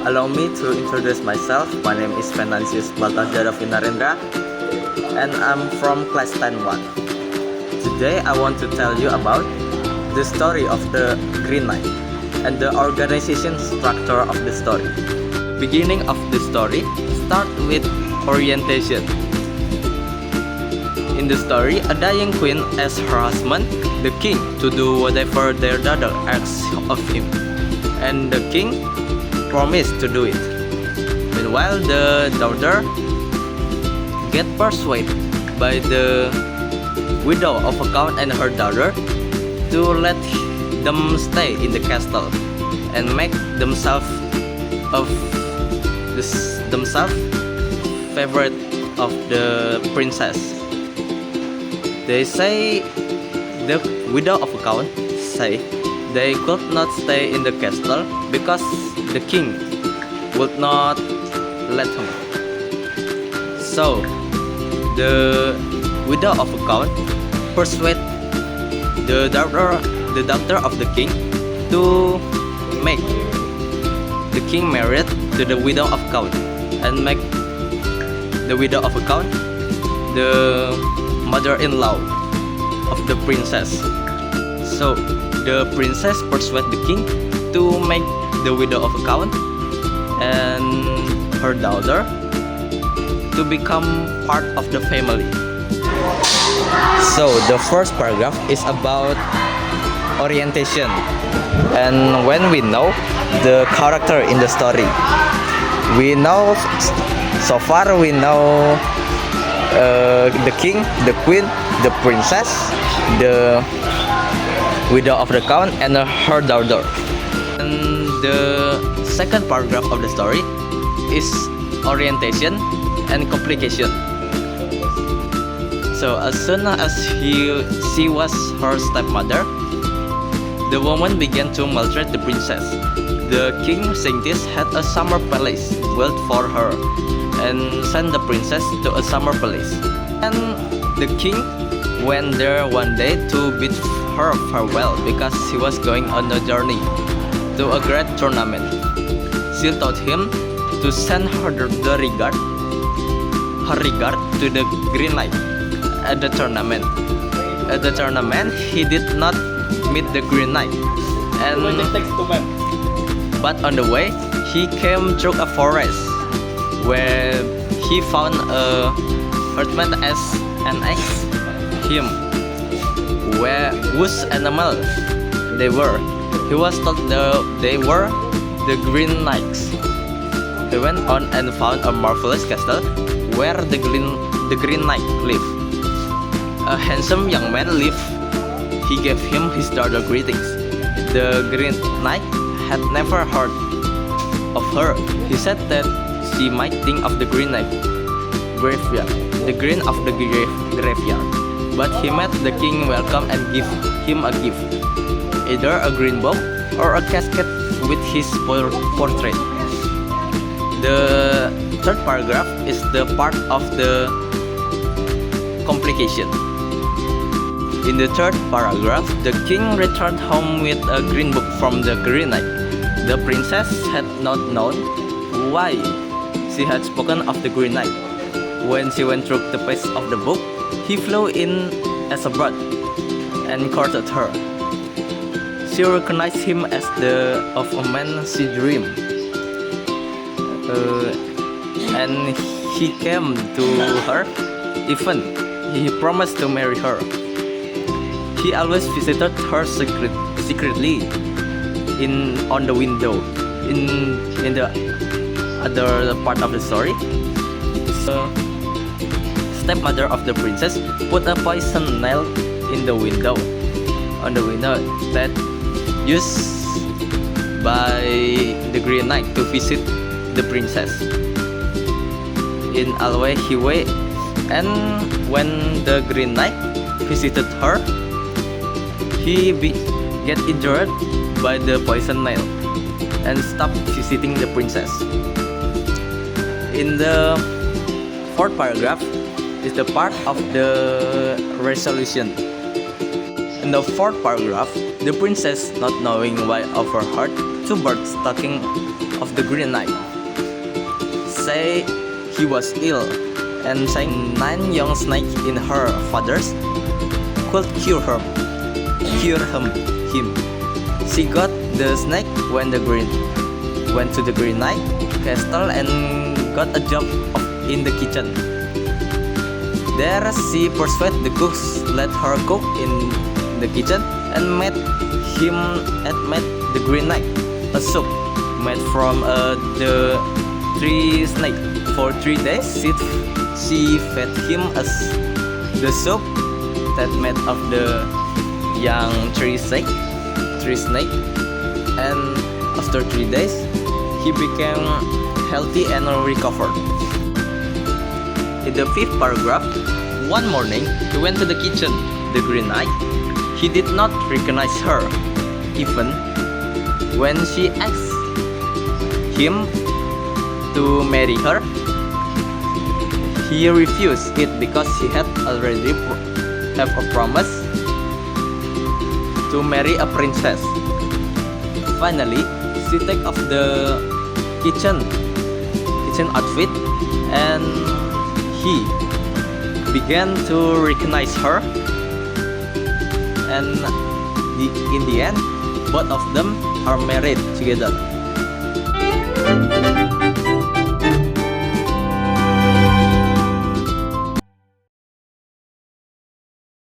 Allow me to introduce myself. My name is Venantius Baltazar Vinarendra, and I'm from class 10-1. Today I want to tell you about the story of the Green Knight and the organization structure of the story. The beginning of the story starts with orientation. In the story, a dying queen asks her husband, the king, to do whatever their daughter asks of him, and the king promised to do it. Meanwhile, the daughter get persuaded by the widow of a count and her daughter to let them stay in the castle and make themselves favorite of the princess. They say the widow of a count say they could not stay in the castle because the king would not let him. So the widow of a count persuade the daughter of the king to make the king married to the widow of count and make the widow of a count the mother-in-law of the princess. So the princess persuade the king to make the widow of a count and her daughter to become part of the family. So the first paragraph is about orientation, and when we know the character in the story, we know so far we know the king, the queen, the princess, the widow of the count, and her daughter. And the second paragraph of the story is orientation and complication. So as soon as she was her stepmother, the woman began to maltreat the princess. The king, seeing this, had a summer palace built for her and sent the princess to a summer palace. And the king went there one day to bid her farewell because he was going on a journey to a great tournament. She told him to send her regard to the Green Knight at the tournament. At the tournament, he did not meet the Green Knight, but on the way, he came through a forest where he found a herdsman as an asked him whose animal they were. He was told they were the Green Knights. He went on and found a marvelous castle where the Green Knight lived. A handsome young man lived. He gave him his daughter greetings. The Green Knight had never heard of her. He said that she might think of the Green Knight graveyard, the green of the graveyard. But he made the king welcome and give him a gift, either a green book or a casket with his portrait. The third paragraph is the part of the complication. In the third paragraph, the king returned home with a green book from the Green Knight. The princess had not known why she had spoken of the Green Knight. When she went through the page of the book, he flew in as a bird and courted her. She recognized him as the of a man she dreamed, and he came to her. Even he promised to marry her. He always visited her secretly on the window. In the other part of the story, the stepmother of the princess put a poison nail in the window, on the window that used by the Green Knight to visit the princess. In Alway he wait, and when the Green Knight visited her, he get injured by the poison nail and stopped visiting the princess. In the fourth paragraph is the part of the resolution. In the fourth paragraph, the princess, not knowing why overheard two birds talking of the Green Knight, say he was ill, and saying 9 young snakes in her father's could cure him. She got the snake went to the Green Knight castle and got a job in the kitchen. There she persuaded the cooks let her cook in the kitchen and made the Green Knight a soup made from the 3 snakes. For 3 days she fed him the soup that made of the young 3 snake, and after 3 days he became healthy and recovered. In the 5th paragraph, one morning he went to the kitchen. The Green Knight, he did not recognize her. Even when she asked him to marry her, he refused it because he had already have a promise to marry a princess. Finally, she take off the kitchen outfit, and he began to recognize her. And in the end, both of them are married together.